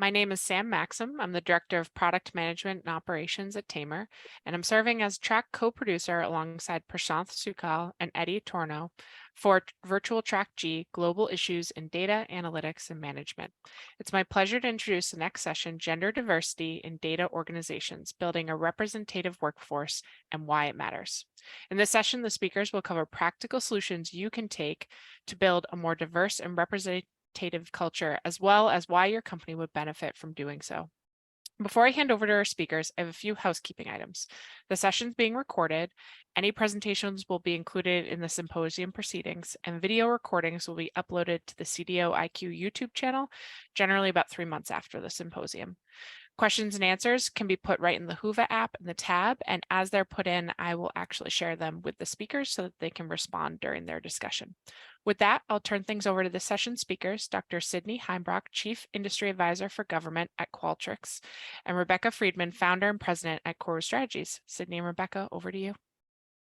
My name is Sam Maxim. I'm the Director of Product Management and Operations at Tamer, and I'm serving as track co-producer alongside Prashanth Sukal and Eddie Torno for Virtual Track G, Global Issues in Data, Analytics, and Management. It's my pleasure to introduce the next session, Gender Diversity in Data Organizations, Building a Representative Workforce and Why It Matters. In this session, the speakers will cover practical solutions you can take to build a more diverse and representative culture, as well as why your company would benefit from doing so. Before I hand over to our speakers, I have a few housekeeping items. The session's being recorded. Any presentations will be included in the symposium proceedings, and video recordings will be uploaded to the CDOIQ YouTube channel, generally about 3 months after the symposium. Questions and answers can be put right in the Whova app in the tab, and as they're put in, I will actually share them with the speakers so that they can respond during their discussion. With that, I'll turn things over to the session speakers, Dr. Sydney Heimbrock, Chief Industry Advisor for Government at Qualtrics, and Rebecca Friedman, Founder and President at Core Strategies. Sydney and Rebecca, over to you.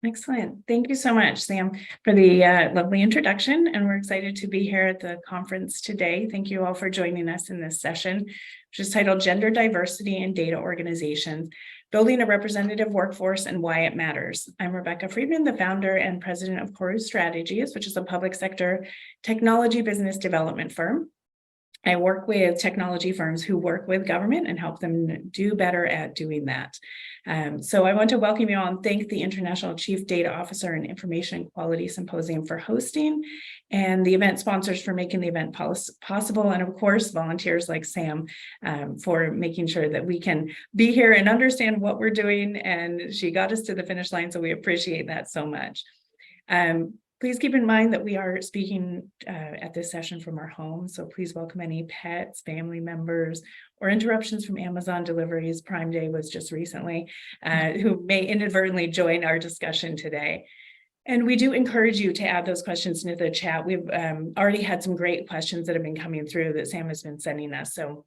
Excellent. Thank you so much, Sam, for the lovely introduction. And we're excited to be here at the conference today. Thank you all for joining us in this session, which is titled Gender Diversity in Data Organizations, Building a Representative Workforce and Why It Matters. I'm Rebecca Friedman, the founder and president of Core Strategies, which is a public sector technology business development firm. I work with technology firms who work with government and help them do better at doing that. So I want to welcome you all and thank the International Chief Data Officer and Information Quality Symposium for hosting, and the event sponsors for making the event possible, and of course, volunteers like Sam for making sure that we can be here and understand what we're doing, and she got us to the finish line, so we appreciate that so much. Please keep in mind that we are speaking at this session from our home, so please welcome any pets, family members, or interruptions from Amazon deliveries. Prime Day was just recently, who may inadvertently join our discussion today. And we do encourage you to add those questions into the chat. We've already had some great questions that have been coming through that Sam has been sending us, so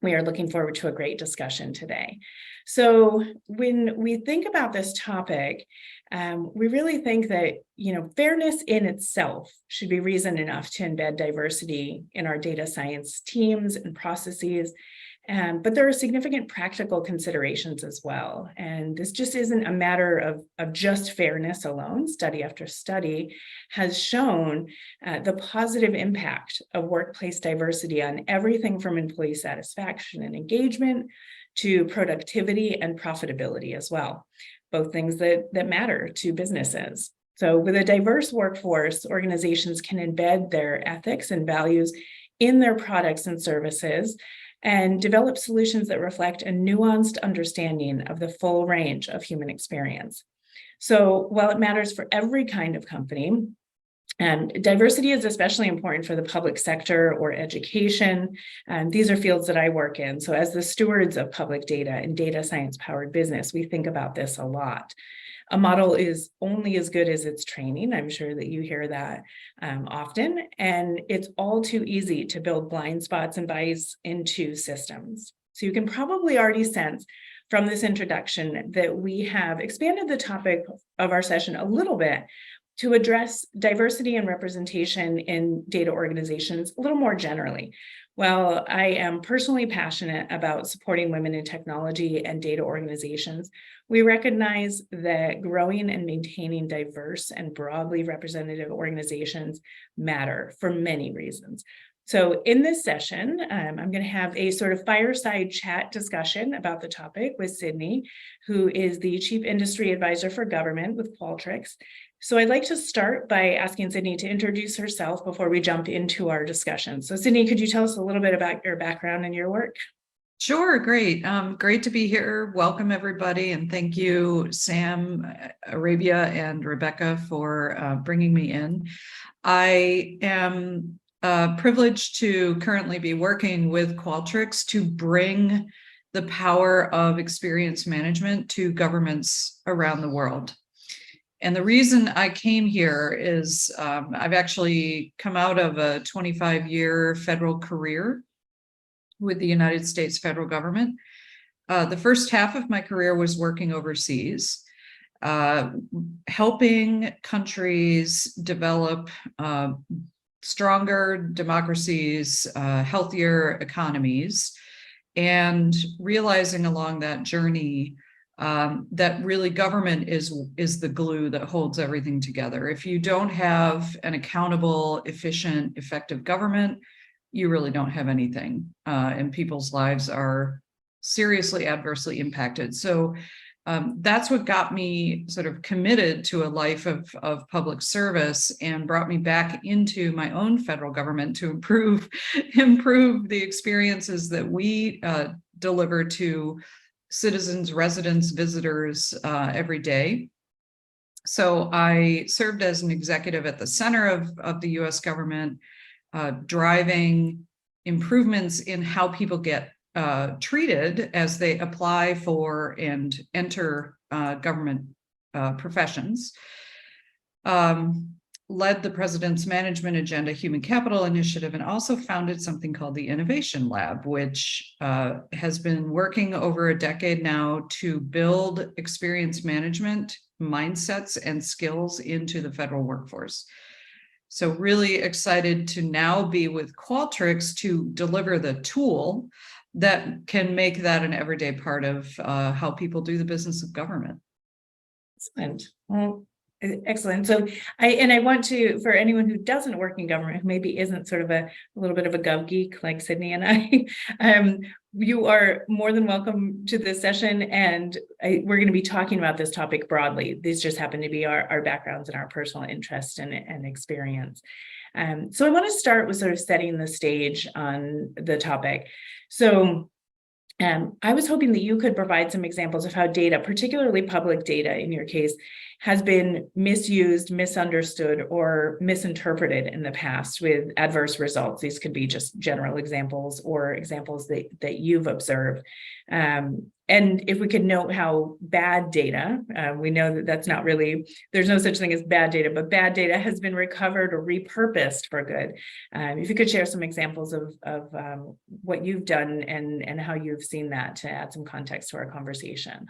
we are looking forward to a great discussion today. So when we think about this topic, we really think that, fairness in itself should be reason enough to embed diversity in our data science teams and processes. But there are significant practical considerations as well. And this just isn't a matter of just fairness alone. Study after study has shown the positive impact of workplace diversity on everything from employee satisfaction and engagement to productivity and profitability as well, both things that matter to businesses. So with a diverse workforce, organizations can embed their ethics and values in their products and services and develop solutions that reflect a nuanced understanding of the full range of human experience. So while it matters for every kind of company, diversity is especially important for the public sector or education. These are fields that I work in. So as the stewards of public data and data science powered business, we think about this a lot. A model is only as good as its training. I'm sure that you hear that often, and it's all too easy to build blind spots and bias into systems. So you can probably already sense from this introduction that we have expanded the topic of our session a little bit to address diversity and representation in data organizations a little more generally. While I am personally passionate about supporting women in technology and data organizations, we recognize that growing and maintaining diverse and broadly representative organizations matter for many reasons. So in this session, I'm going to have a sort of fireside chat discussion about the topic with Sydney, who is the Chief Industry Advisor for Government with Qualtrics. So I'd like to start by asking Sydney to introduce herself before we jump into our discussion. So Sydney, could you tell us a little bit about your background and your work? Sure, great. Great to be here. Welcome, everybody. And thank you, Sam, Arabia, and Rebecca for bringing me in. I am privileged to currently be working with Qualtrics to bring the power of experience management to governments around the world. And the reason I came here is I've actually come out of a 25-year federal career with the United States federal government. The first half of my career was working overseas, helping countries develop stronger democracies, healthier economies, and realizing along that journey that really government is the glue that holds everything together. If you don't have an accountable, efficient, effective government, you really don't have anything, and people's lives are seriously adversely impacted. So that's what got me sort of committed to a life of public service and brought me back into my own federal government to improve the experiences that we deliver to citizens, residents, visitors every day. So I served as an executive at the center of the US government, driving improvements in how people get treated as they apply for and enter government professions. Led the President's Management Agenda Human Capital Initiative, and also founded something called the Innovation Lab, which has been working over a decade now to build experience management mindsets and skills into the federal workforce. So really excited to now be with Qualtrics to deliver the tool that can make that an everyday part of how people do the business of government. Excellent. Well, excellent. So I want to, for anyone who doesn't work in government, who maybe isn't sort of a little bit of a gov geek like Sydney and I, you are more than welcome to this session, and we're going to be talking about this topic broadly. These just happen to be our backgrounds and our personal interest and experience. So I want to start with sort of setting the stage on the topic. So I was hoping that you could provide some examples of how data, particularly public data in your case, has been misused, misunderstood, or misinterpreted in the past with adverse results. These could be just general examples or examples that you've observed. And if we could note how bad data, we know that that's not really, there's no such thing as bad data, but bad data has been recovered or repurposed for good. If you could share some examples of what you've done and how you've seen that to add some context to our conversation.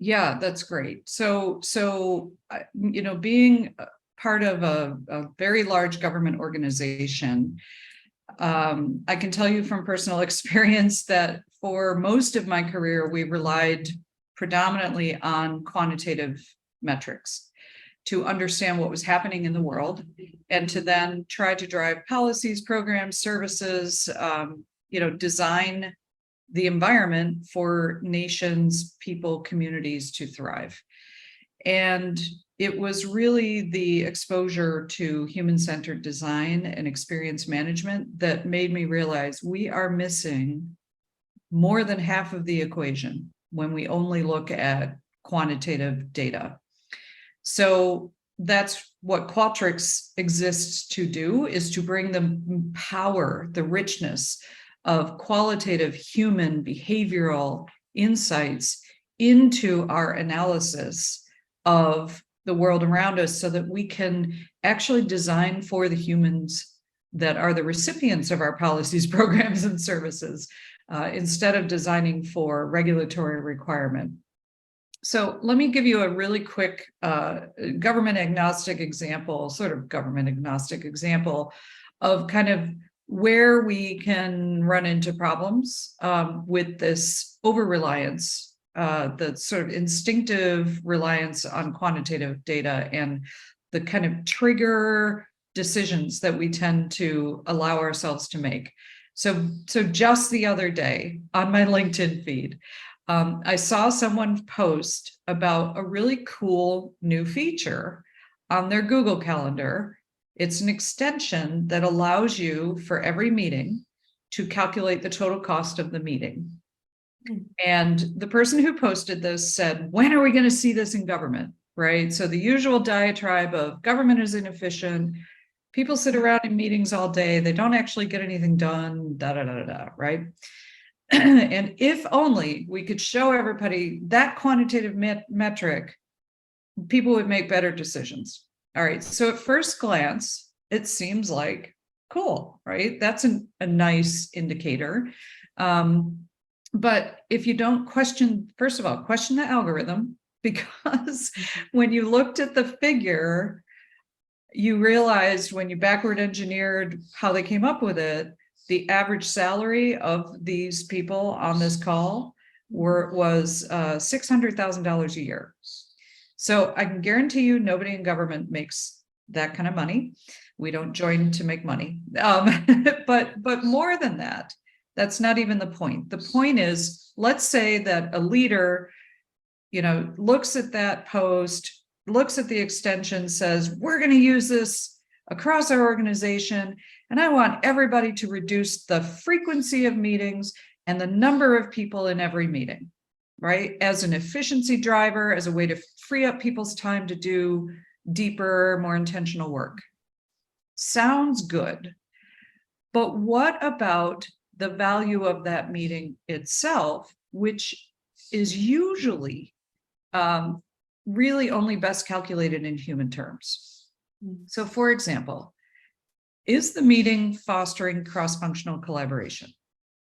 Yeah, that's great. So being part of a very large government organization, I can tell you from personal experience that for most of my career, we relied predominantly on quantitative metrics to understand what was happening in the world, and to then try to drive policies, programs, services, design the environment for nations, people, communities to thrive. And it was really the exposure to human-centered design and experience management that made me realize we are missing more than half of the equation when we only look at quantitative data. So that's what Qualtrics exists to do, is to bring the power, the richness of qualitative human behavioral insights into our analysis of the world around us, so that we can actually design for the humans that are the recipients of our policies, programs, and services, instead of designing for regulatory requirement. So let me give you a really quick government agnostic example of kind of where we can run into problems with this over-reliance, the sort of instinctive reliance on quantitative data, and the kind of trigger decisions that we tend to allow ourselves to make. So just the other day on my LinkedIn feed, I saw someone post about a really cool new feature on their Google Calendar. It's an extension that allows you for every meeting to calculate the total cost of the meeting. And the person who posted this said, when are we going to see this in government? Right? So the usual diatribe of government is inefficient. People sit around in meetings all day. They don't actually get anything done, right? And if only we could show everybody that quantitative metric, people would make better decisions. All right. So at first glance, it seems like cool, right? That's a nice indicator. But if you don't question, first of all, question the algorithm, because when you looked at the figure, you realized when you backward engineered how they came up with it, the average salary of these people on this call was $600,000 a year. So I can guarantee you nobody in government makes that kind of money. We don't join to make money. But more than that, that's not even the point. The point is, let's say that a leader, looks at that post, looks at the extension, says, we're going to use this across our organization, and I want everybody to reduce the frequency of meetings and the number of people in every meeting, right? As an efficiency driver, as a way to free up people's time to do deeper, more intentional work. Sounds good. But what about the value of that meeting itself, which is usually really only best calculated in human terms? So for example, is the meeting fostering cross-functional collaboration,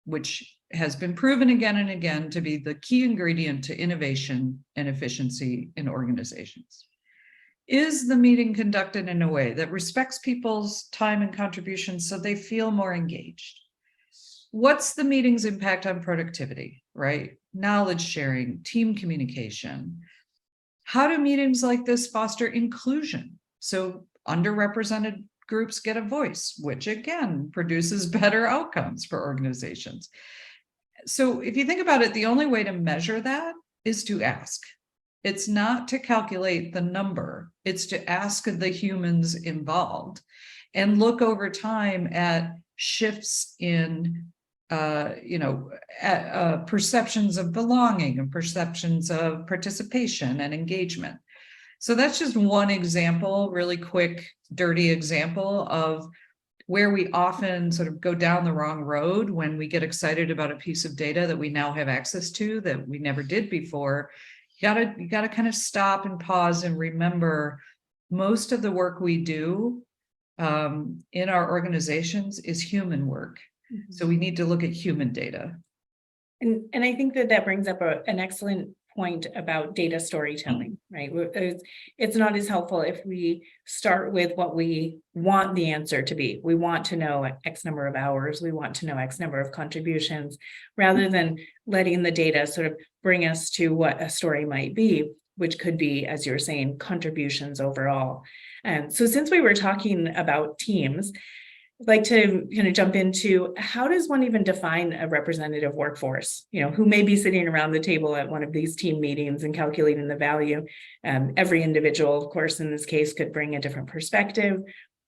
which has been proven again and again to be the key ingredient to innovation and efficiency in organizations? Is the meeting conducted in a way that respects people's time and contributions so they feel more engaged? What's the meeting's impact on productivity, right? Knowledge sharing, team communication. How do meetings like this foster inclusion? So underrepresented groups get a voice, which again produces better outcomes for organizations. So if you think about it, the only way to measure that is to ask. It's not to calculate the number, it's to ask the humans involved and look over time at shifts in perceptions of belonging and perceptions of participation and engagement. So that's just one example, really quick, dirty example of where we often sort of go down the wrong road when we get excited about a piece of data that we now have access to that we never did before. You gotta kind of stop and pause and remember most of the work we do in our organizations is human work. Mm-hmm. So we need to look at human data. And I think that brings up an excellent point about data storytelling, right? It's not as helpful if we start with what we want the answer to be. We want to know X number of hours, we want to know X number of contributions, rather than letting the data sort of bring us to what a story might be, which could be, as you're saying, contributions overall. And so since we were talking about teams, I'd like to kind of jump into, how does one even define a representative workforce, who may be sitting around the table at one of these team meetings and calculating the value. Every individual, of course, in this case, could bring a different perspective,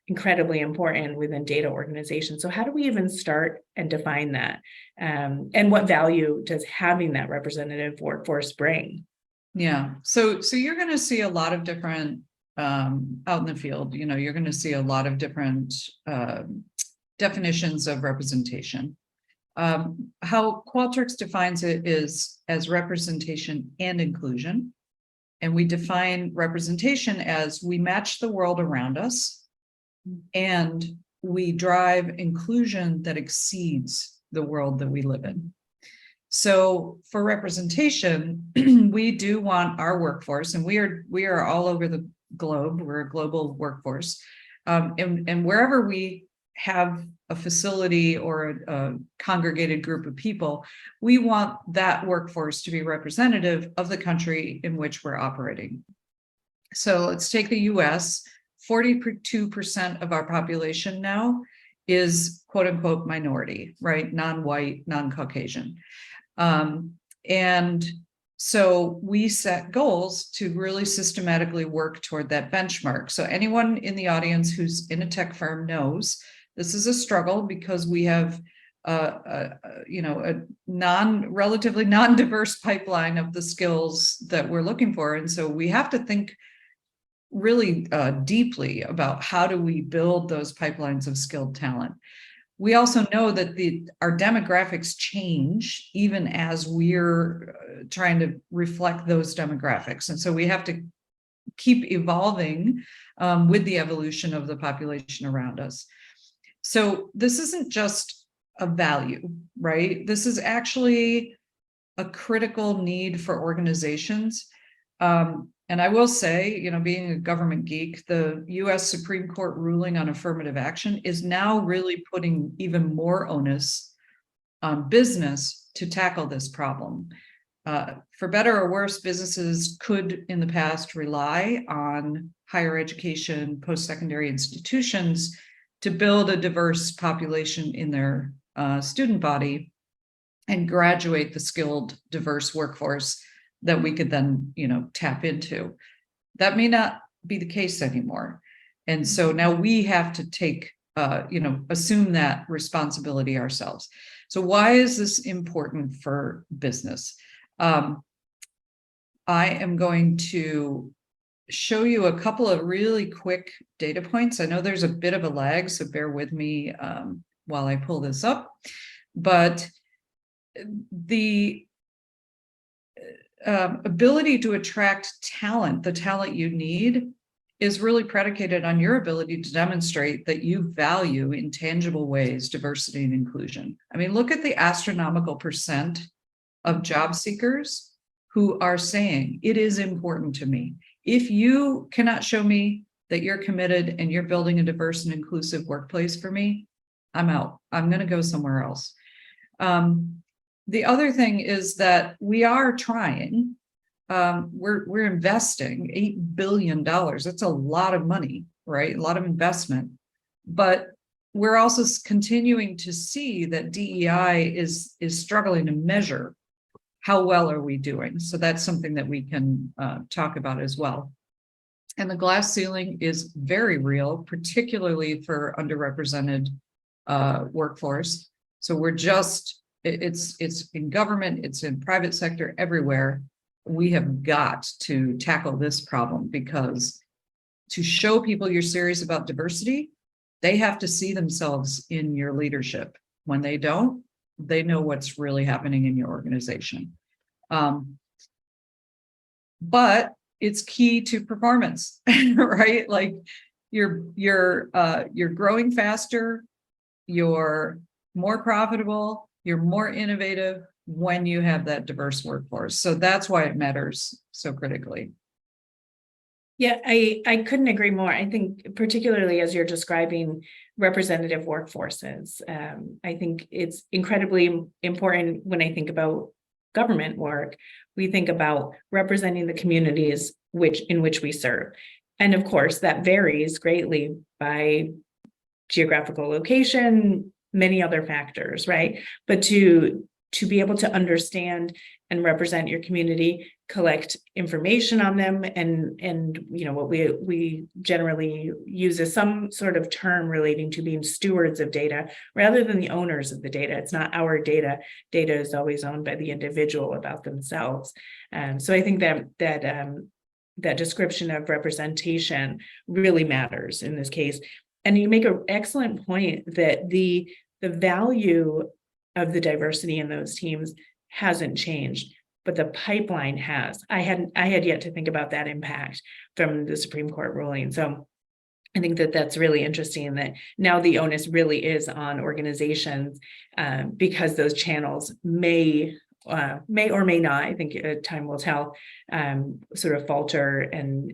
incredibly important within data organizations. So how do we even start and define that? And what value does having that representative workforce bring? Yeah, so you're going to see a lot of different out in the field, you're going to see a lot of different definitions of representation. How Qualtrics defines it is as representation and inclusion. And we define representation as we match the world around us and we drive inclusion that exceeds the world that we live in. So for representation, we do want our workforce, and we are all over the globe. We're a global workforce, and wherever we have a facility or a congregated group of people, we want that workforce to be representative of the country in which we're operating. So let's take the US. 42% of our population now is quote unquote minority, right? Non-white, non-Caucasian. And so we set goals to really systematically work toward that benchmark. So anyone in the audience who's in a tech firm knows this is a struggle because we have a relatively non-diverse pipeline of the skills that we're looking for. And so we have to think really deeply about how do we build those pipelines of skilled talent. We also know that our demographics change even as we're trying to reflect those demographics. And so we have to keep evolving with the evolution of the population around us. So this isn't just a value, right? This is actually a critical need for organizations And I will say, being a government geek, the US Supreme Court ruling on affirmative action is now really putting even more onus on business to tackle this problem. For better or worse, businesses could in the past rely on higher education, post-secondary institutions to build a diverse population in their student body and graduate the skilled, diverse workforce that we could then, tap into. That may not be the case anymore. And so now we have to take, assume that responsibility ourselves. So why is this important for business? I am going to show you a couple of really quick data points. I know there's a bit of a lag, so bear with me while I pull this up. But the ability to attract talent, the talent you need, is really predicated on your ability to demonstrate that you value in tangible ways diversity and inclusion. I mean, look at the astronomical percent of job seekers who are saying it is important to me. If you cannot show me that you're committed and you're building a diverse and inclusive workplace for me, I'm out. I'm going to go somewhere else. The other thing is that we are trying. We're investing $8 billion. That's a lot of money, right? A lot of investment. But we're also continuing to see that DEI is struggling to measure how well are we doing. So that's something that we can talk about as well. And the glass ceiling is very real, particularly for underrepresented workforce. So we're just, it's in government, it's in private sector, everywhere. We have got to tackle this problem, because to show people you're serious about diversity, they have to see themselves in your leadership. When they don't, they know what's really happening in your organization. But it's key to performance, right? Like you're growing faster, you're more profitable, you're more innovative when you have that diverse workforce. So that's why it matters so critically. Yeah, I couldn't agree more. I think particularly as you're describing representative workforces, I think it's incredibly important when I think about government work. We think about representing the communities in which we serve. And of course, that varies greatly by geographical location, many other factors, right? But to be able to understand and represent your community, collect information on them, and what we generally use is some sort of term relating to being stewards of data rather than the owners of the data. It's not our data. Data is always owned by the individual about themselves. So I think that description of representation really matters in this case. And you make an excellent point that the value of the diversity in those teams hasn't changed, but the pipeline has. I had yet to think about that impact from the Supreme Court ruling. So I think that's really interesting that now the onus really is on organizations because those channels may or may not, I think time will tell, sort of falter and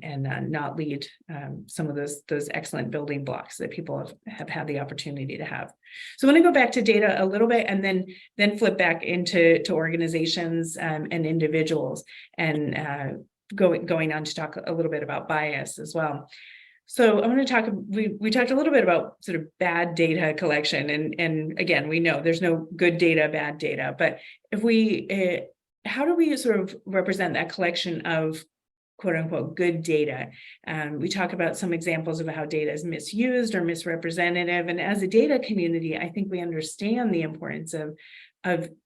not lead some of those excellent building blocks that people have had the opportunity to have. So I want to go back to data a little bit and then flip back to organizations and individuals, and going on to talk a little bit about bias as well. So I want to talk, we talked a little bit about sort of bad data collection, and again, we know there's no good data, bad data, but if how do we sort of represent that collection of quote unquote good data? We talk about some examples of how data is misused or misrepresentative, and as a data community, I think we understand the importance of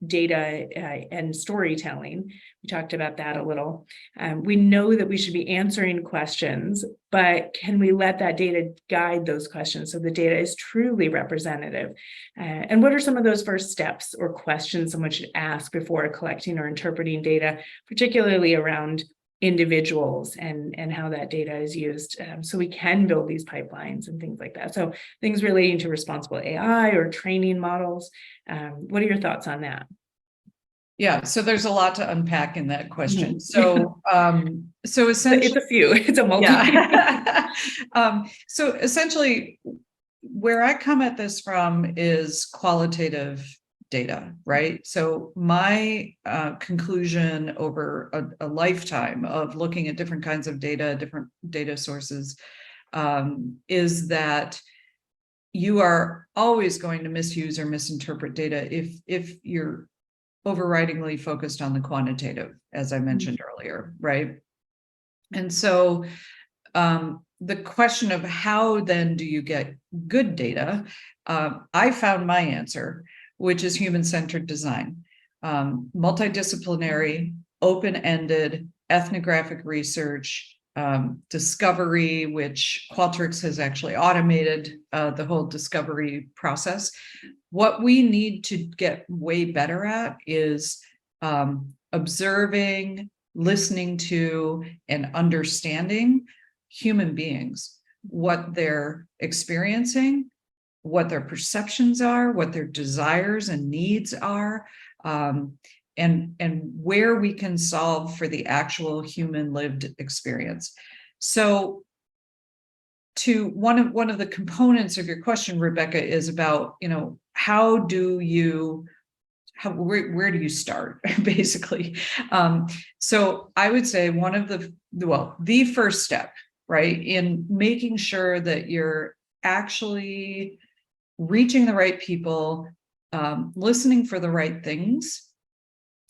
data and storytelling. We talked about that a little. We know that we should be answering questions, but can we let that data guide those questions so the data is truly representative? And what are some of those first steps or questions someone should ask before collecting or interpreting data, particularly around individuals and how that data is used, so we can build these pipelines and things like that. So things relating to responsible AI or training models. What are your thoughts on that? Yeah, so there's a lot to unpack in that question. Mhm. So essentially, It's a few, it's a multi. yeah. So essentially, where I come at this from is qualitative data, right? So my conclusion over a lifetime of looking at different kinds of data, different data sources, is that you are always going to misuse or misinterpret data if you're overridingly focused on the quantitative, as I mentioned earlier, right? And so the question of how then do you get good data, I found my answer, which is human-centered design, multidisciplinary, open-ended, ethnographic research, discovery, which Qualtrics has actually automated the whole discovery process. What we need to get way better at is observing, listening to, and understanding human beings, what they're experiencing, what their perceptions are, what their desires and needs are, and where we can solve for the actual human lived experience. So to one of the components of your question, Rebecca, is about, how do you, where do you start, basically? So I would say one of the first step, right, in making sure that you're actually reaching the right people, listening for the right things,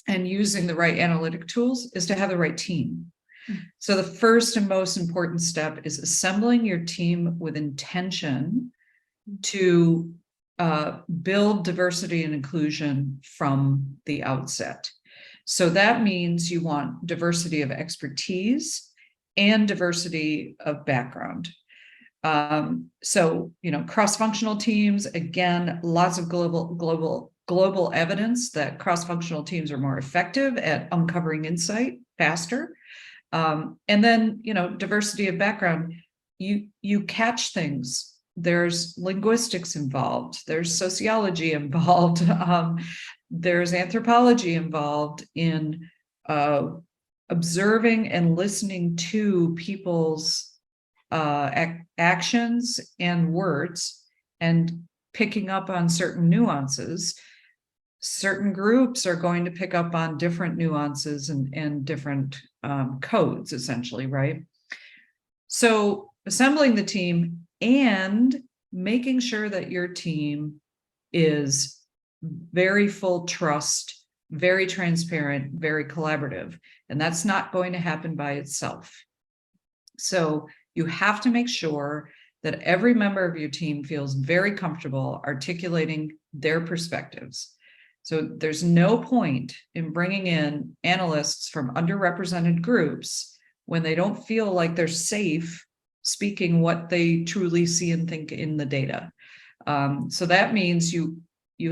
and using the right analytic tools is to have the right team. So the first and most important step is assembling your team with intention to build diversity and inclusion from the outset. So that means you want diversity of expertise and diversity of background. So, cross-functional teams, again, lots of global evidence that cross-functional teams are more effective at uncovering insight faster. And then, diversity of background, you catch things. There's linguistics involved, there's sociology involved, there's anthropology involved in observing and listening to people's actions and words and picking up on certain nuances. Certain groups are going to pick up on different nuances and different codes, essentially, right? So assembling the team and making sure that your team is very full trust, very transparent, very collaborative, and that's not going to happen by itself. So you have to make sure that every member of your team feels very comfortable articulating their perspectives. So there's no point in bringing in analysts from underrepresented groups when they don't feel like they're safe speaking what they truly see and think in the data. So that means you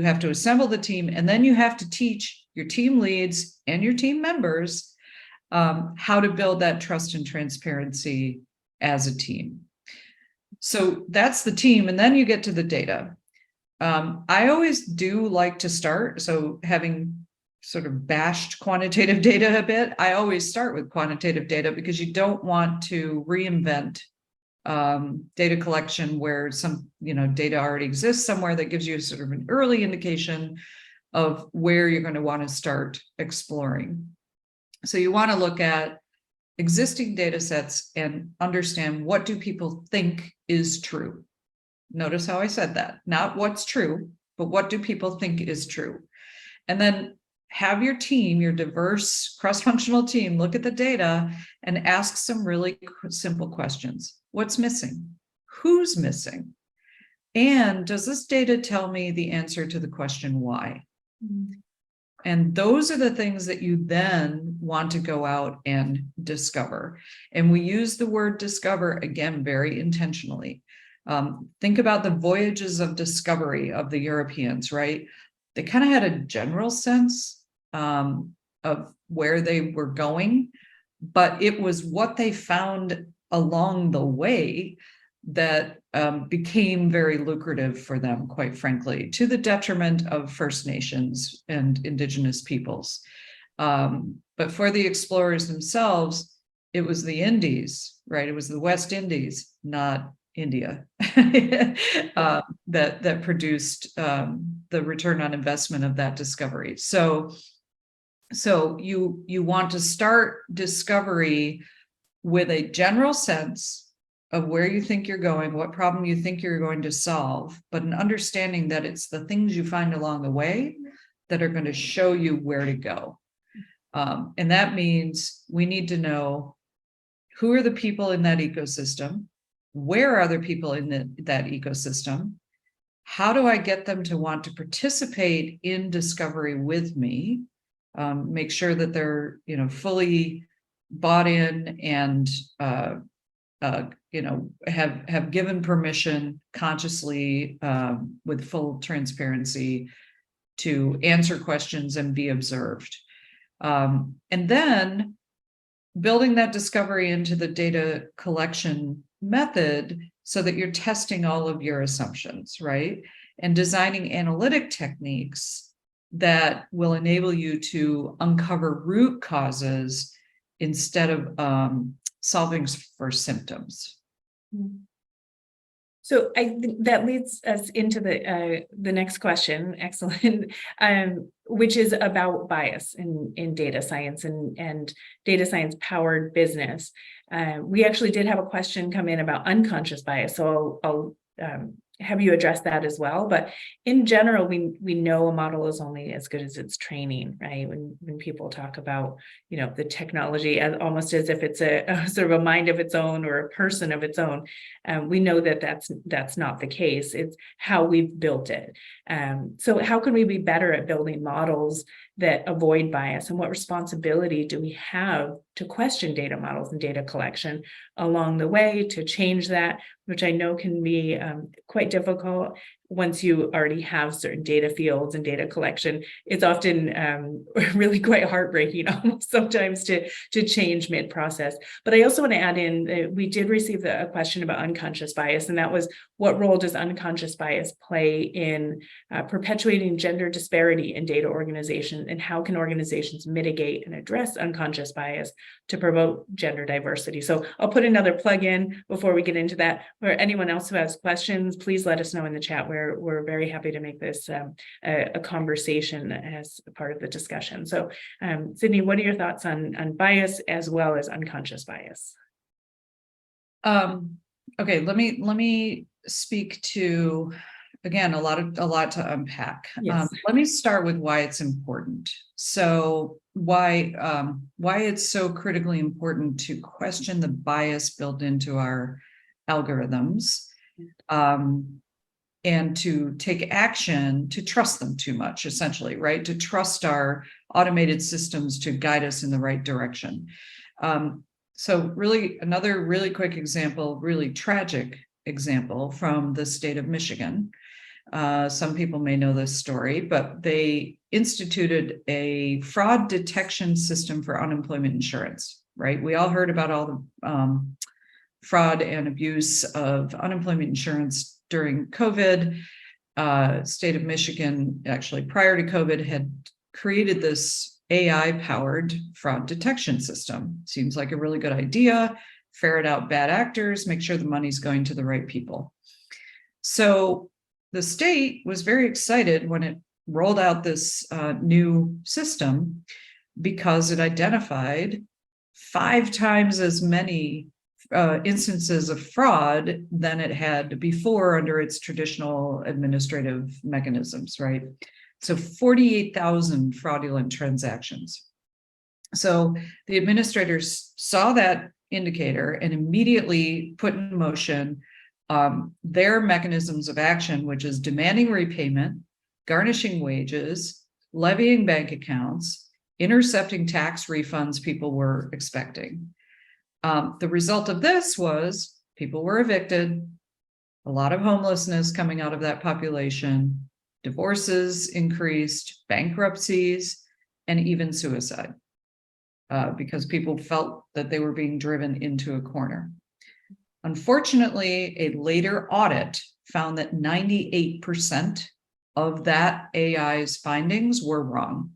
have to assemble the team, and then you have to teach your team leads and your team members how to build that trust and transparency as a team. So that's the team, and then you get to the data. I always do like to start, so having sort of bashed quantitative data a bit, I always start with quantitative data because you don't want to reinvent data collection where some data already exists somewhere that gives you sort of an early indication of where you're going to want to start exploring. So you want to look at existing data sets and understand, what do people think is true? Notice how I said that, not what's true, but what do people think is true? And then have your team, your diverse cross-functional team, look at the data and ask some really simple questions. What's missing? Who's missing? And does this data tell me the answer to the question why? And those are the things that you then want to go out and discover. And we use the word discover, again, very intentionally. Think about the voyages of discovery of the Europeans, right? They kind of had a general sense of where they were going, but it was what they found along the way that became very lucrative for them, quite frankly, to the detriment of First Nations and Indigenous peoples. But for the explorers themselves, it was the Indies, right? It was the West Indies, not India, that produced the return on investment of that discovery. So you want to start discovery with a general sense of where you think you're going, what problem you think you're going to solve, but an understanding that it's the things you find along the way that are going to show you where to go. And that means we need to know who are the people in that ecosystem, where are the people in that ecosystem, how do I get them to want to participate in discovery with me, make sure that they're fully bought in and have given permission consciously with full transparency to answer questions and be observed. And then building that discovery into the data collection method so that you're testing all of your assumptions, right? And designing analytic techniques that will enable you to uncover root causes instead of solving for symptoms. So I think that leads us into the next question, excellent, which is about bias in data science and data science powered business. We actually did have a question come in about unconscious bias, so I'll have you address that as well. But in general, we know a model is only as good as its training, right? When people talk about, the technology as almost as if it's a sort of a mind of its own or a person of its own, we know that that's not the case. It's how we've built it. So how can we be better at building models that avoid bias, and what responsibility do we have to question data models and data collection along the way to change that, which I know can be quite difficult once you already have certain data fields and data collection. It's often really quite heartbreaking almost sometimes to change mid-process. But I also want to add in, we did receive a question about unconscious bias, and that was, what role does unconscious bias play in perpetuating gender disparity in data organizations, and how can organizations mitigate and address unconscious bias to promote gender diversity? So I'll put another plug in before we get into that. For anyone else who has questions, please let us know in the chat. We're very happy to make this a conversation as a part of the discussion. So Sydney, what are your thoughts on bias as well as unconscious bias? Okay, let me speak to, again, a lot to unpack. Yes. Let me start with why it's important. So why it's so critically important to question the bias built into our algorithms, and to take action to trust them too much, essentially, right? To trust our automated systems to guide us in the right direction. So really, another really quick example, really tragic example from the state of Michigan. Some people may know this story, but they instituted a fraud detection system for unemployment insurance, right? We all heard about all the fraud and abuse of unemployment insurance during COVID. State of Michigan, actually prior to COVID, had created this AI-powered fraud detection system. Seems like a really good idea. Ferret out bad actors, make sure the money's going to the right people. So the state was very excited when it rolled out this new system, because it identified 5 times as many instances of fraud than it had before under its traditional administrative mechanisms, right? So 48,000 fraudulent transactions. So the administrators saw that indicator and immediately put in motion their mechanisms of action, which is demanding repayment, garnishing wages, levying bank accounts, intercepting tax refunds people were expecting. The result of this was people were evicted, a lot of homelessness coming out of that population, divorces increased, bankruptcies, and even suicide, because people felt that they were being driven into a corner. Unfortunately, a later audit found that 98% of that AI's findings were wrong.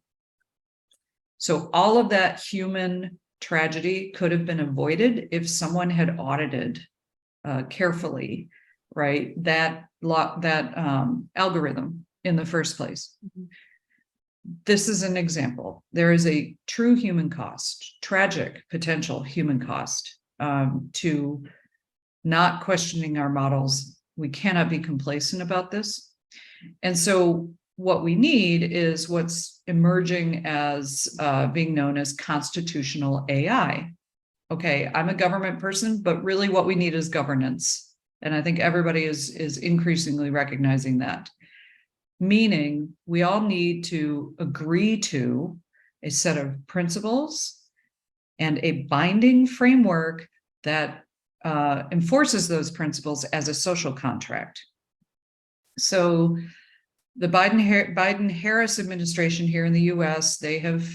So all of that human tragedy could have been avoided if someone had audited carefully, right, that algorithm in the first place. Mhm. This is an example. There is a true human cost, tragic potential human cost to not questioning our models. We cannot be complacent about this. And so what we need is what's emerging as being known as constitutional AI. Okay, I'm a government person, but really what we need is governance. And I think everybody is increasingly recognizing that. Meaning we all need to agree to a set of principles and a binding framework that enforces those principles as a social contract. So the Biden-Harris administration here in the US, they have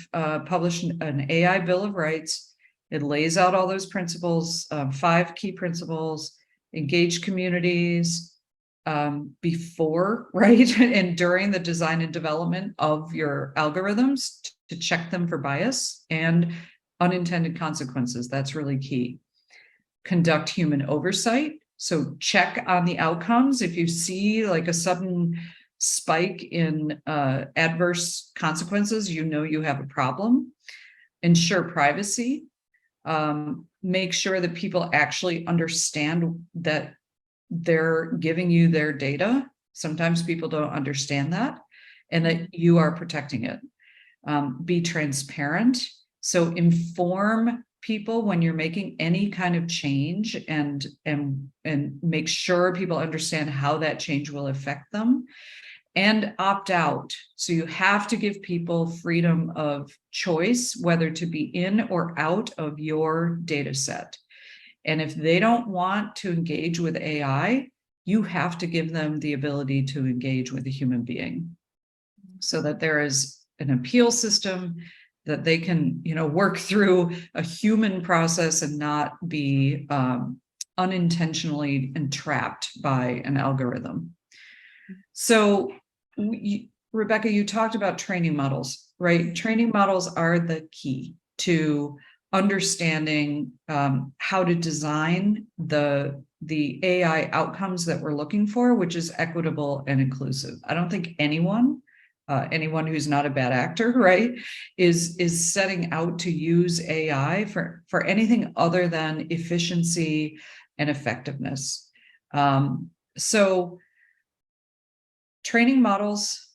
published an AI Bill of Rights. It lays out all those principles, 5 key principles: engage communities before, right, and during the design and development of your algorithms to check them for bias and unintended consequences. That's really key. Conduct human oversight. So check on the outcomes. If you see like a sudden spike in adverse consequences, you know you have a problem. Ensure privacy. Make sure that people actually understand that they're giving you their data. Sometimes people don't understand that, and that you are protecting it. Be transparent. So inform people when you're making any kind of change, and make sure people understand how that change will affect them. And opt out. So you have to give people freedom of choice, whether to be in or out of your data set. And if they don't want to engage with AI, you have to give them the ability to engage with a human being, so that there is an appeal system, that they can, work through a human process and not be unintentionally entrapped by an algorithm. So, Rebecca, you talked about training models, right? Training models are the key to understanding how to design the AI outcomes that we're looking for, which is equitable and inclusive. I don't think anyone who's not a bad actor, right, is setting out to use AI for anything other than efficiency and effectiveness. So training models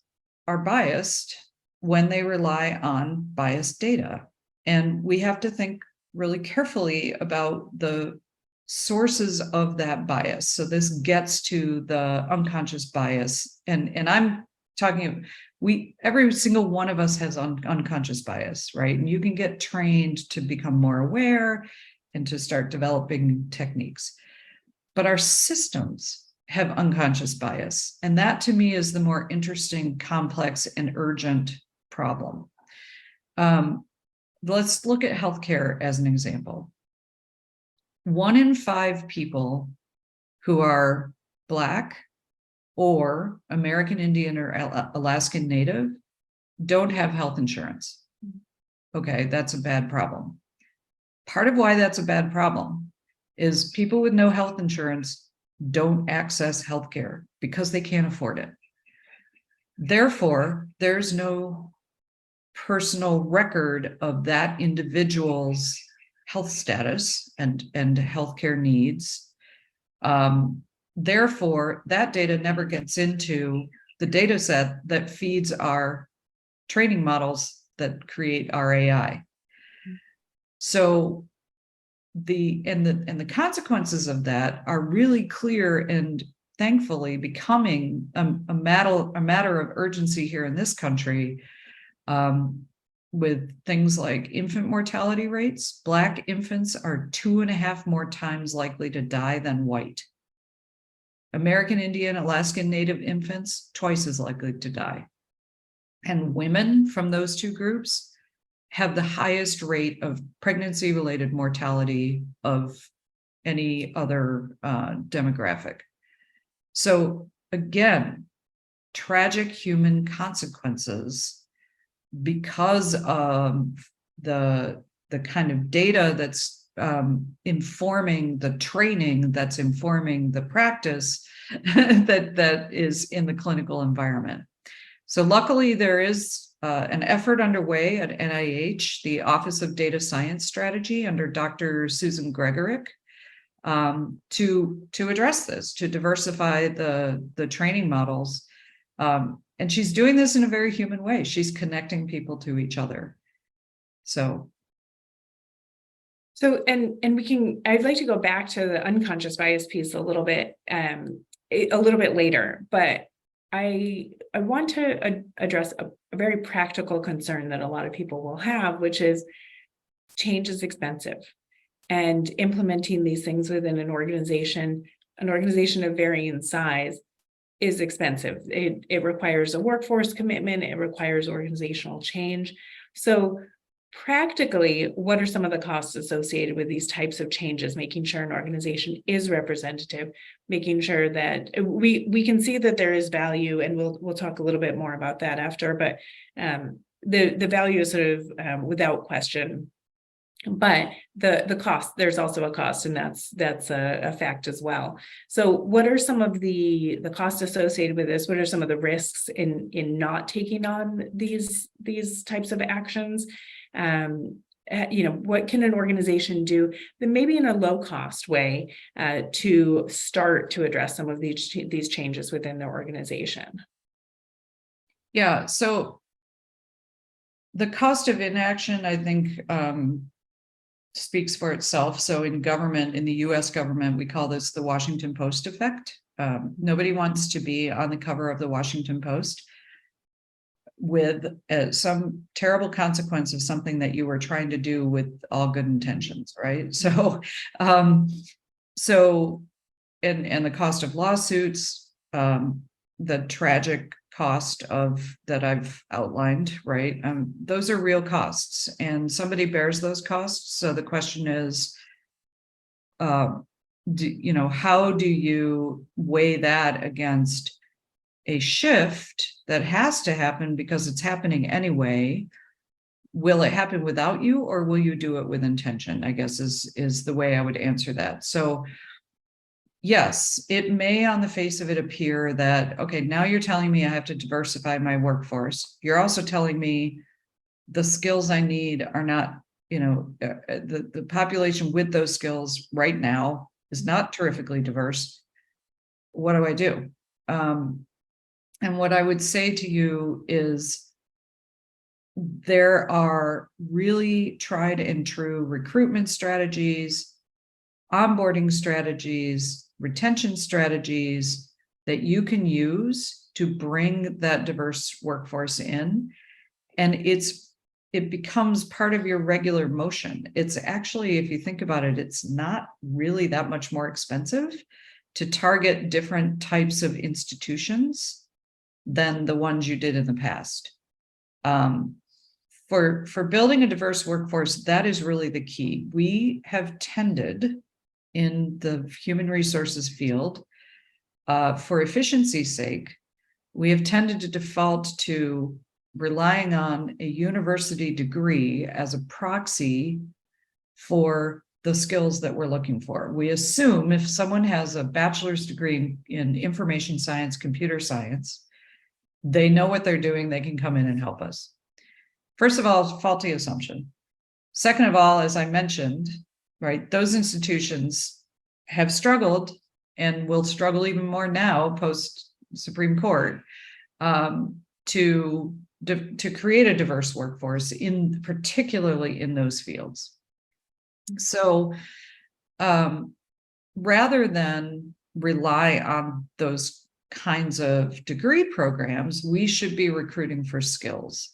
are biased when they rely on biased data. And we have to think really carefully about the sources of that bias. So this gets to the unconscious bias. And I'm talking, every single one of us has unconscious bias, right? And you can get trained to become more aware and to start developing techniques. But our systems have unconscious bias. And that to me is the more interesting, complex, and urgent problem. Let's look at healthcare as an example. 1 in 5 people who are Black or American Indian or Alaskan Native don't have health insurance. Okay, that's a bad problem. Part of why that's a bad problem is people with no health insurance don't access healthcare because they can't afford it. Therefore, there's no personal record of that individual's health status and healthcare needs. Therefore, that data never gets into the data set that feeds our training models that create our AI. So the consequences of that are really clear and thankfully becoming a matter of urgency here in this country, with things like infant mortality rates. Black infants are 2.5 more times likely to die than white. American Indian, Alaskan Native infants, twice as likely to die. And women from those 2 groups have the highest rate of pregnancy-related mortality of any other demographic. So again, tragic human consequences because of the kind of data that's informing the training, that's informing the practice that is in the clinical environment. So luckily there is an effort underway at NIH, the Office of Data Science Strategy under Dr. Susan Gregorek, to address this, to diversify the training models. And she's doing this in a very human way. She's connecting people to each other. So, I'd like to go back to the unconscious bias piece a little bit later, but I want to address a very practical concern that a lot of people will have, which is change is expensive. And implementing these things within an organization of varying size is expensive. It requires a workforce commitment, it requires organizational change. So practically, what are some of the costs associated with these types of changes, making sure an organization is representative, making sure that we can see that there is value, and we'll talk a little bit more about that after, but the value is sort of without question. But the cost, there's also a cost, and that's a fact as well. So what are some of the costs associated with this? What are some of the risks in not taking on these types of actions? What can an organization do that maybe in a low cost way to start to address some of these changes within their organization? yeah, so the cost of inaction, I think, speaks for itself. So in government, in the US government, we call this the Washington Post effect. Nobody wants to be on the cover of the Washington Post with some terrible consequence of something that you were trying to do with all good intentions, right? So, and the cost of lawsuits, the tragic cost of that I've outlined, right? Those are real costs, and somebody bears those costs. So the question is, how do you weigh that against a shift that has to happen because it's happening anyway? Will it happen without you, or will you do it with intention? I guess is the way I would answer that. So yes, it may on the face of it appear that, okay, now you're telling me I have to diversify my workforce. You're also telling me the skills I need are not, the population with those skills right now is not terrifically diverse. What do I do? And what I would say to you is there are really tried and true recruitment strategies, onboarding strategies, retention strategies that you can use to bring that diverse workforce in. And it becomes part of your regular motion. It's actually, if you think about it, it's not really that much more expensive to target different types of institutions than the ones you did in the past. For building a diverse workforce, that is really the key. We have tended in the human resources field, for efficiency's sake, we have tended to default to relying on a university degree as a proxy for the skills that we're looking for. We assume if someone has a bachelor's degree in information science, computer science, they know what they're doing, they can come in and help us. First of all, faulty assumption. Second of all, as I mentioned, right, those institutions have struggled and will struggle even more now post Supreme Court to create a diverse workforce, particularly in those fields. So rather than rely on those kinds of degree programs, we should be recruiting for skills.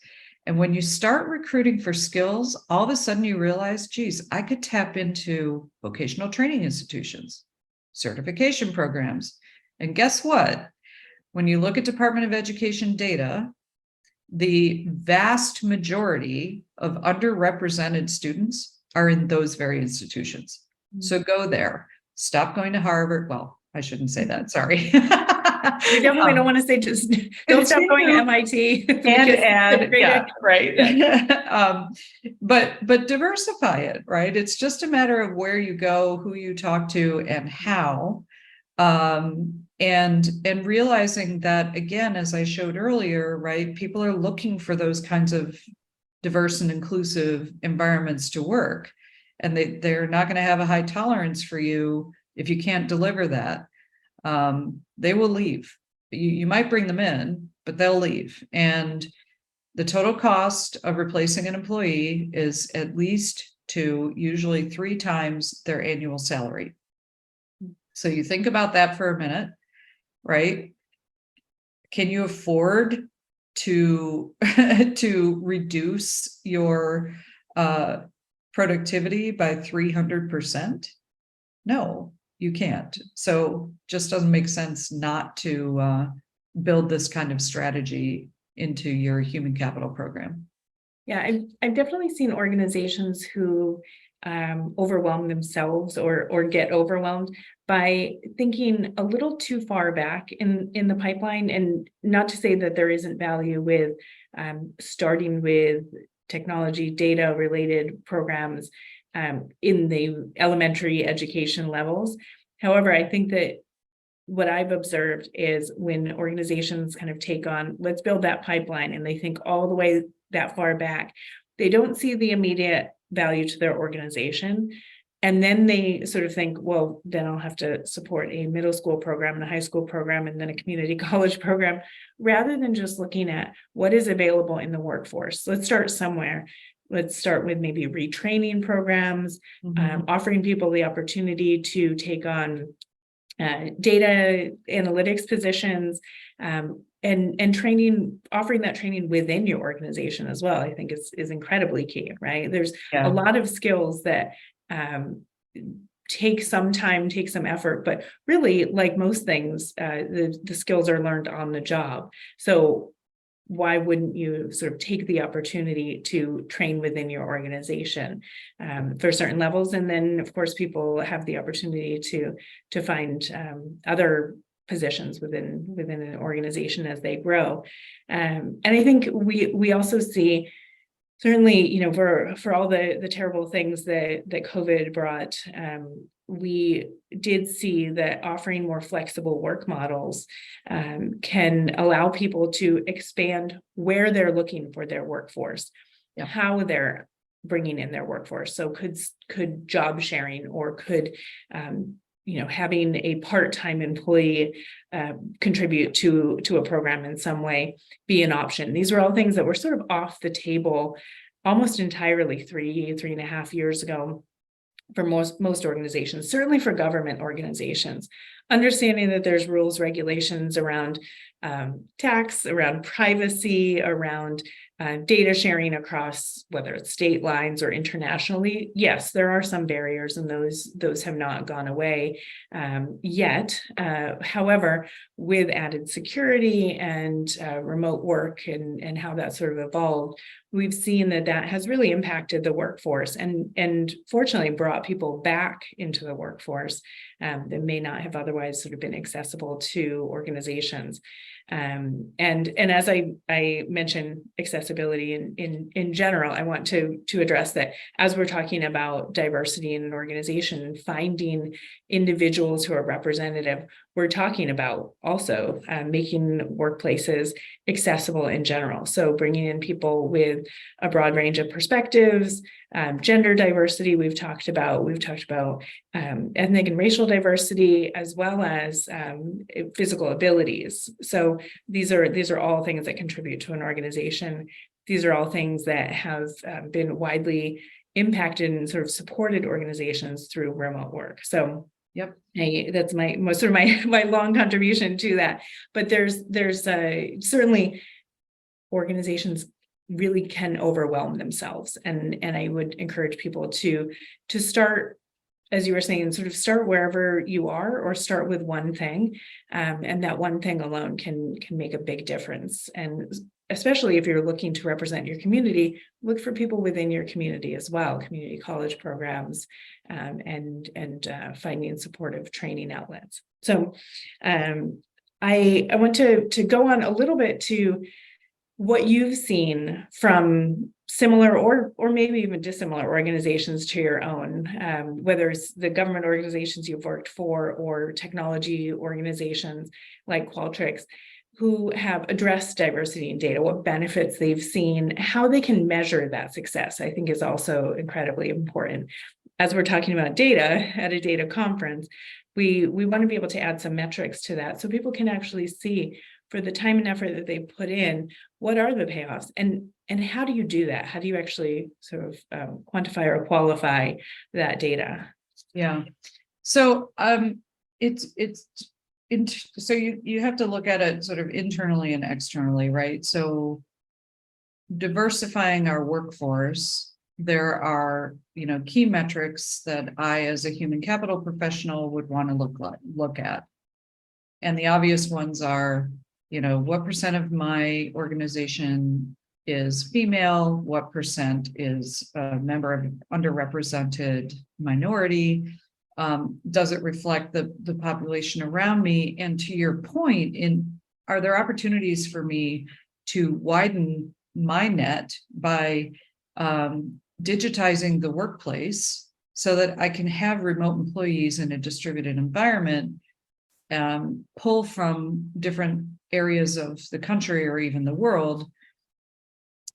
And when you start recruiting for skills, all of a sudden you realize, geez, I could tap into vocational training institutions, certification programs. And guess what? When you look at Department of Education data, the vast majority of underrepresented students are in those very institutions. So go there. stop going to Harvard. Well, I shouldn't say that. Sorry. We definitely don't want to say just don't stop going to MIT and yeah, right. Yeah. But diversify it, right? It's just a matter of where you go, who you talk to, and how. And realizing that, again, as I showed earlier, right, people are looking for those kinds of diverse and inclusive environments to work, and they're not going to have a high tolerance for you if you can't deliver that. They will leave. You might bring them in, but they'll leave. And the total cost of replacing an employee is at least 2, usually 3 times their annual salary. So you think about that for a minute, right? Can you afford to reduce your productivity by 300%? No, you can't. So just doesn't make sense not to build this kind of strategy into your human capital program. Yeah, I've definitely seen organizations who overwhelm themselves or get overwhelmed by thinking a little too far back in the pipeline. And not to say that there isn't value with starting with technology data related programs in the elementary education levels. However, I think that what I've observed is when organizations kind of take on, let's build that pipeline, and they think all the way that far back, they don't see the immediate value to their organization. And then they sort of think, well, then I'll have to support a middle school program and a high school program and then a community college program, rather than just looking at what is available in the workforce. Let's start somewhere. Let's start with maybe retraining programs, offering people the opportunity to take on data analytics positions, and training, offering that training within your organization as well, I think is incredibly key, right? There's a lot of skills that take some time, take some effort, but really, like most things, the skills are learned on the job. So why wouldn't you sort of take the opportunity to train within your organization for certain levels? And then, of course, people have the opportunity to find other positions within an organization as they grow. And I think we also see, certainly, you know, for all the terrible things that COVID brought, we did see that offering more flexible work models can allow people to expand where they're looking for their workforce, how they're bringing in their workforce. So could job sharing, or could you know, having a part-time employee contribute to a program in some way be an option. These are all things that were sort of off the table almost entirely 3.5 years ago for most organizations, certainly for government organizations. Understanding that there's rules, regulations around tax, around privacy, around data sharing across whether it's state lines or internationally. Yes, there are some barriers, and those have not gone away yet. However, with added security and remote work and how that sort of evolved, we've seen that has really impacted the workforce and fortunately brought people back into the workforce that may not have otherwise sort of been accessible to organizations. And as I mentioned accessibility in general, I want to address that as we're talking about diversity in an organization, finding individuals who are representative, we're talking about also making workplaces accessible in general. So bringing in people with a broad range of perspectives, gender diversity, we've talked about ethnic and racial diversity, as well as physical abilities. So these are all things that contribute to an organization. These are all things that have been widely impacted and sort of supported organizations through remote work. So that's my long contribution to that. But there's certainly organizations really can overwhelm themselves, and I would encourage people to start as you were saying, sort of start wherever you are, or start with one thing. And that one thing alone can make a big difference. And especially if you're looking to represent your community, look for people within your community as well, community college programs, and finding supportive training outlets. So I want to go on a little bit to what you've seen from similar or maybe even dissimilar organizations to your own, whether it's the government organizations you've worked for or technology organizations like Qualtrics, who have addressed diversity in data, what benefits they've seen, how they can measure that success, I think is also incredibly important. As we're talking about data at a data conference, we want to be able to add some metrics to that so people can actually see, for the time and effort that they put in, what are the payoffs, and how do you do that? How do you actually sort of quantify or qualify that data? Yeah. So so you have to look at it sort of internally and externally, right? So diversifying our workforce, there are, key metrics that I, as a human capital professional, would want to look at. And the obvious ones are, what percent of my organization is female? What percent is a member of underrepresented minority? Does it reflect the population around me? And to your point, are there opportunities for me to widen my net by digitizing the workplace so that I can have remote employees in a distributed environment, pull from different areas of the country or even the world,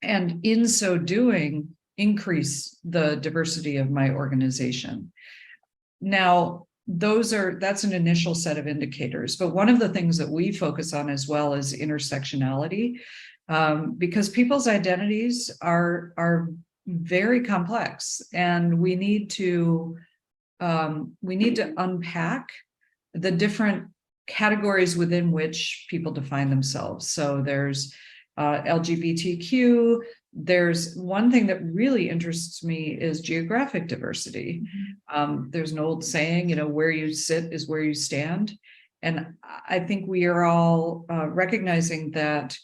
and in so doing, increase the diversity of my organization. Now, that's an initial set of indicators, but one of the things that we focus on as well is intersectionality, because people's identities are very complex, and we need to unpack the different categories within which people define themselves. So there's LGBTQ. There's one thing that really interests me is geographic diversity. There's an old saying, where you sit is where you stand. And I think we are all recognizing that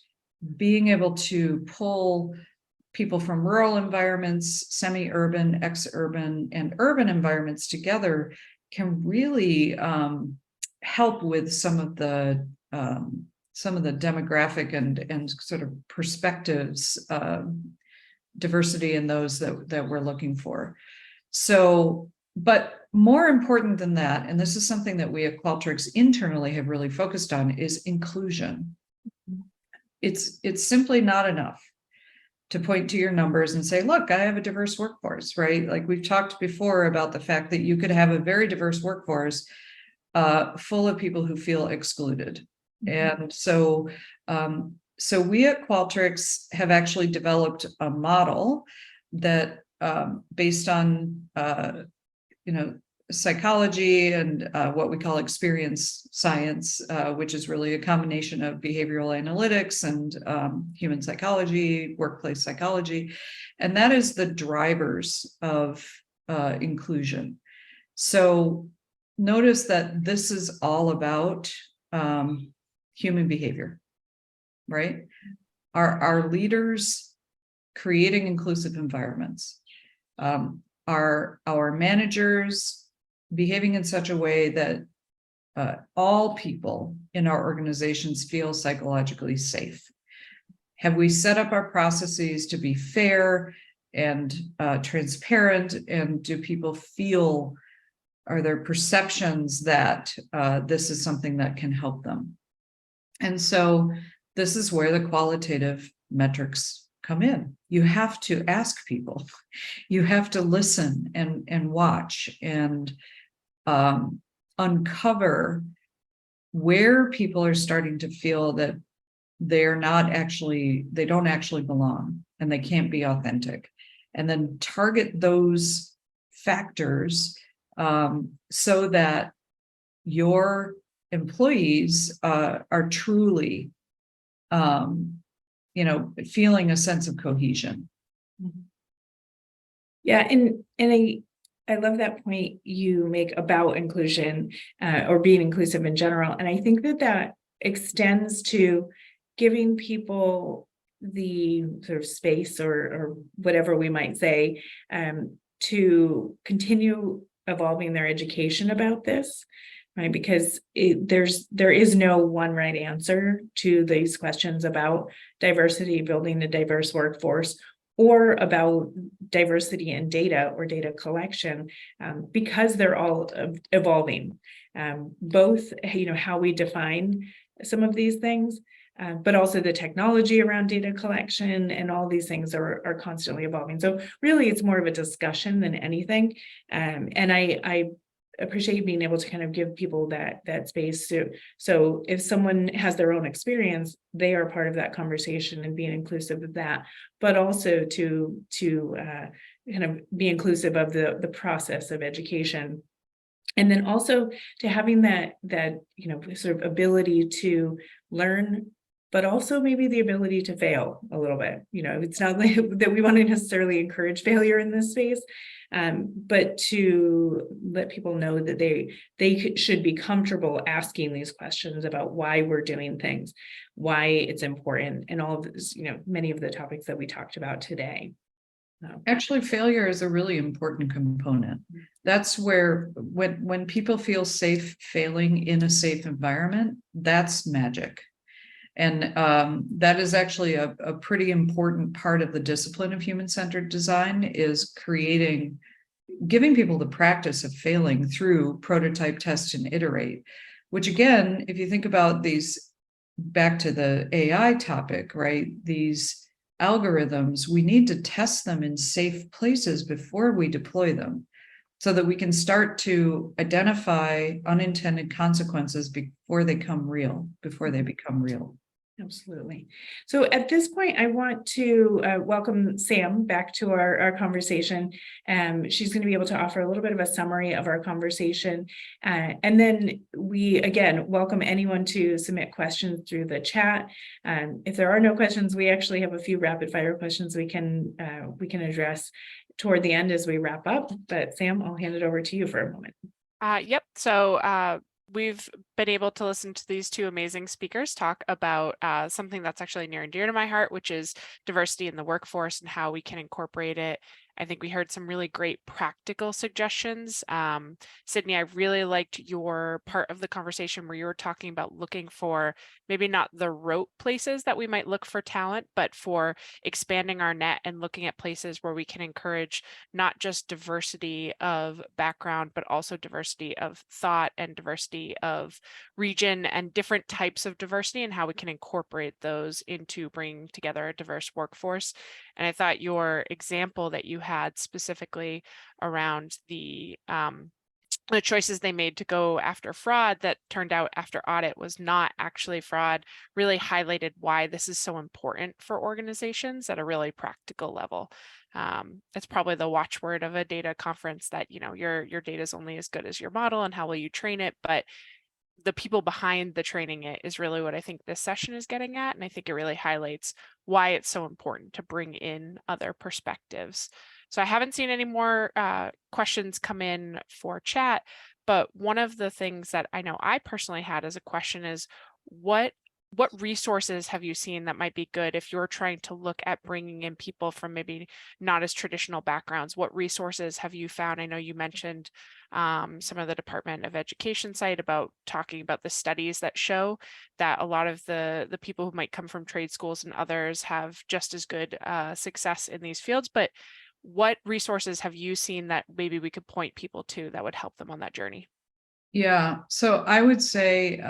being able to pull people from rural environments, semi-urban, ex-urban, and urban environments together can really help with some of the demographic and sort of perspectives, diversity in those that we're looking for. So, but more important than that, and this is something that we at Qualtrics internally have really focused on, is inclusion. It's simply not enough to point to your numbers and say, look, I have a diverse workforce, right? Like we've talked before about the fact that you could have a very diverse workforce full of people who feel excluded. And so we at Qualtrics have actually developed a model that based on psychology and what we call experience science, which is really a combination of behavioral analytics and human psychology, workplace psychology, and that is the drivers of inclusion. So notice that this is all about human behavior, right? Our leaders creating inclusive environments, our managers behaving in such a way that all people in our organizations feel psychologically safe. Have we set up our processes to be fair and transparent? And do people feel, are there perceptions that this is something that can help them? And so this is where the qualitative metrics come in. You have to ask people, you have to listen and watch and uncover where people are starting to feel that they don't actually belong and they can't be authentic, and then target those factors so that your employees are truly feeling a sense of cohesion. Yeah, and I love that point you make about inclusion or being inclusive in general. And I think that that extends to giving people the sort of space or whatever we might say to continue evolving their education about this, right? Because there is no one right answer to these questions about diversity, building a diverse workforce, or about diversity in data or data collection, because they're all evolving. Both, how we define some of these things, but also the technology around data collection and all these things are constantly evolving. So really, it's more of a discussion than anything. And I appreciate being able to kind of give people that space to, so if someone has their own experience, they are part of that conversation and being inclusive of that, but also to kind of be inclusive of the process of education. And then also to having that sort of ability to learn, but also maybe the ability to fail a little bit. It's not like that we want to necessarily encourage failure in this space, but to let people know that they should be comfortable asking these questions about why we're doing things, why it's important, and all of this, many of the topics that we talked about today. Actually, failure is a really important component. That's where when people feel safe failing in a safe environment, that's magic. And that is actually a pretty important part of the discipline of human-centered design, is giving people the practice of failing through prototype, test, and iterate, which again, if you think about these, back to the AI topic, right? These algorithms, we need to test them in safe places before we deploy them, so that we can start to identify unintended consequences before they become real. Absolutely. So at this point, I want to welcome Sam back to our conversation. She's going to be able to offer a little bit of a summary of our conversation. And then we, again, welcome anyone to submit questions through the chat. If there are no questions, we actually have a few rapid fire questions we can address toward the end as we wrap up. But Sam, I'll hand it over to you for a moment. Yep. So we've been able to listen to these two amazing speakers talk about something that's actually near and dear to my heart, which is diversity in the workforce and how we can incorporate it. I think we heard some really great practical suggestions. Sydney, I really liked your part of the conversation where you were talking about looking for maybe not the rote places that we might look for talent, but for expanding our net and looking at places where we can encourage not just diversity of background, but also diversity of thought and diversity of region and different types of diversity, and how we can incorporate those into bringing together a diverse workforce. And I thought your example that you had specifically around the choices they made to go after fraud that turned out after audit was not actually fraud really highlighted why this is so important for organizations at a really practical level. It's probably the watchword of a data conference that, your data is only as good as your model and how will you train it, but the people behind the training it is really what I think this session is getting at. And I think it really highlights why it's so important to bring in other perspectives. So I haven't seen any more questions come in for chat, but one of the things that I know I personally had as a question is what resources have you seen that might be good if you're trying to look at bringing in people from maybe not as traditional backgrounds? What resources have you found? I know you mentioned some of the Department of Education site about talking about the studies that show that a lot of the people who might come from trade schools and others have just as good success in these fields. But what resources have you seen that maybe we could point people to that would help them on that journey? Yeah, so I would say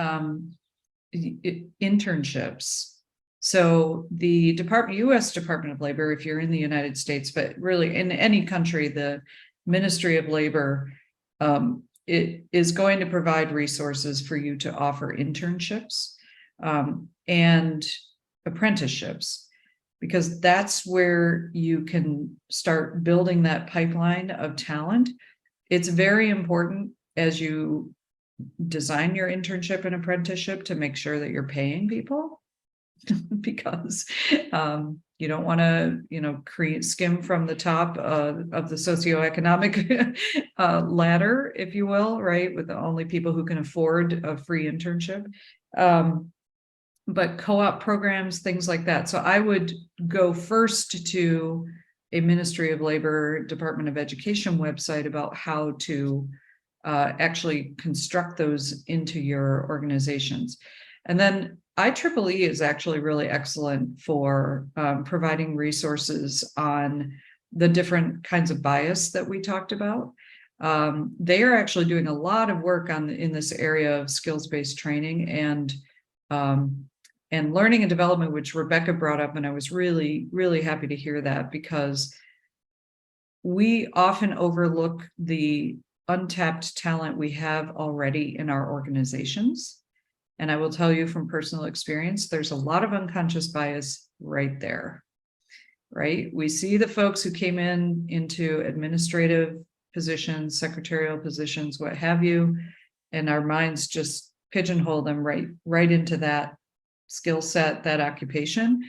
internships. So the U.S. Department of Labor, if you're in the United States, but really in any country, the Ministry of Labor, it is going to provide resources for you to offer internships and apprenticeships, because that's where you can start building that pipeline of talent. It's very important as you design your internship and apprenticeship to make sure that you're paying people because You don't want to, skim from the top of the socioeconomic ladder, if you will, right? With the only people who can afford a free internship. But co-op programs, things like that. So I would go first to a Ministry of Labor, Department of Education website about how to actually construct those into your organizations. And then IEEE is actually really excellent for providing resources on the different kinds of bias that we talked about. They are actually doing a lot of work in this area of skills-based training and learning and development, which Rebecca brought up. And I was really, really happy to hear that, because we often overlook the untapped talent we have already in our organizations. And I will tell you from personal experience, there's a lot of unconscious bias right there, right? We see the folks who came into administrative positions, secretarial positions, what have you, and our minds just pigeonhole them right into that skill set, that occupation.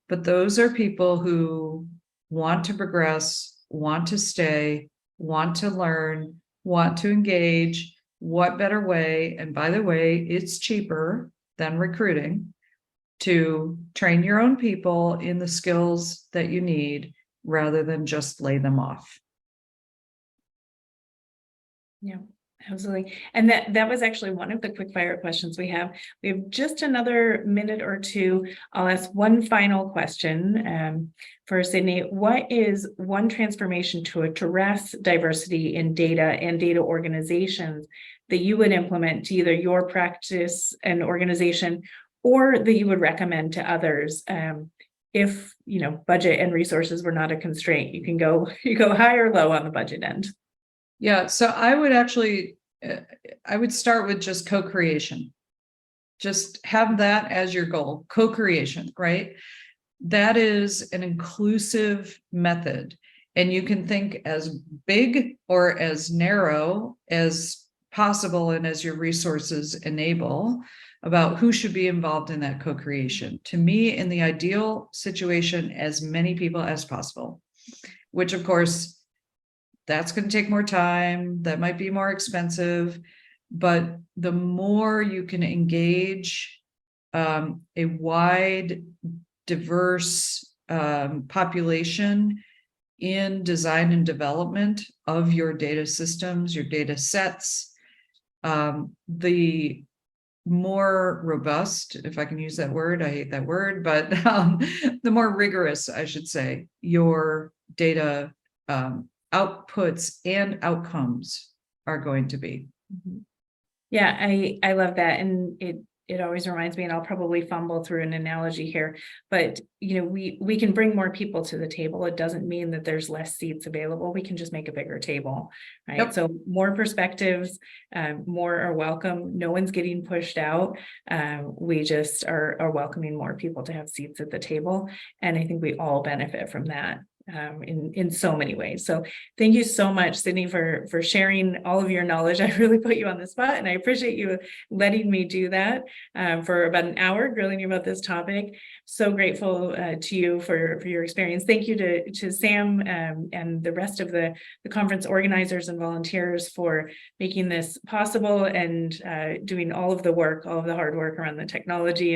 But those are people who want to progress, want to stay, want to learn, want to engage. What better way? And by the way, it's cheaper than recruiting to train your own people in the skills that you need rather than just lay them off. Yeah, absolutely. And that was actually one of the quick fire questions we have. We have just another minute or two. I'll ask one final question for Sydney. What is one transformation to address diversity in data and data organizations that you would implement to either your practice and organization, or that you would recommend to others? If budget and resources were not a constraint, you go high or low on the budget end. Yeah, so I would start with just co-creation. Just have that as your goal, co-creation, right? That is an inclusive method, and you can think as big or as narrow as possible and as your resources enable about who should be involved in that co-creation. To me, in the ideal situation, as many people as possible, which of course, that's going to take more time. That might be more expensive, but the more you can engage a wide, diverse population in design and development of your data systems, your data sets, the more robust, if I can use that word, I hate that word, but the more rigorous, I should say, your data outputs and outcomes are going to be. Yeah, I love that. And it always reminds me, and I'll probably fumble through an analogy here, but we can bring more people to the table. It doesn't mean that there's less seats available. We can just make a bigger table, right? Yep. So more perspectives, more are welcome. No one's getting pushed out. We just are welcoming more people to have seats at the table. And I think we all benefit from that. In so many ways. So thank you so much, Sydney, for sharing all of your knowledge. I really put you on the spot, and I appreciate you letting me do that for about an hour, grilling you about this topic. So grateful to you for your experience. Thank you to Sam and the rest of the conference organizers and volunteers for making this possible and doing all of the work, all of the hard work around the technology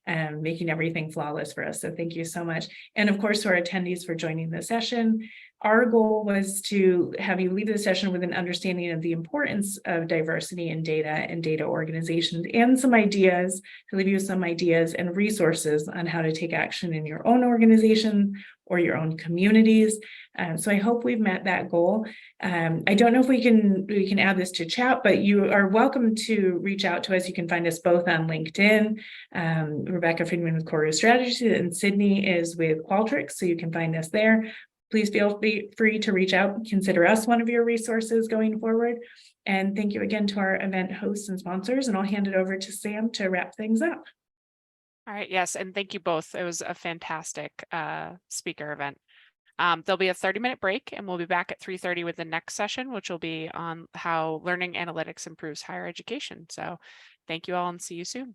and making everything flawless for us. So thank you so much. And of course, to our attendees for joining the session. Our goal was to have you leave the session with an understanding of the importance of diversity in data and data organizations, and some ideas, to leave you with some ideas and resources on how to take action in your own organization or your own communities. So I hope we've met that goal. I don't know if we can add this to chat, but you are welcome to reach out to us. You can find us both on LinkedIn. Rebecca Friedman with Core Strategy, and Sydney is with Qualtrics, so you can find us there. Please feel free to reach out. Consider us one of your resources going forward. And thank you again to our event hosts and sponsors. And I'll hand it over to Sam to wrap things up. All right. Yes. And thank you both. It was a fantastic speaker event. There'll be a 30-minute break, and we'll be back at 3:30 with the next session, which will be on how learning analytics improves higher education. So thank you all, and see you soon.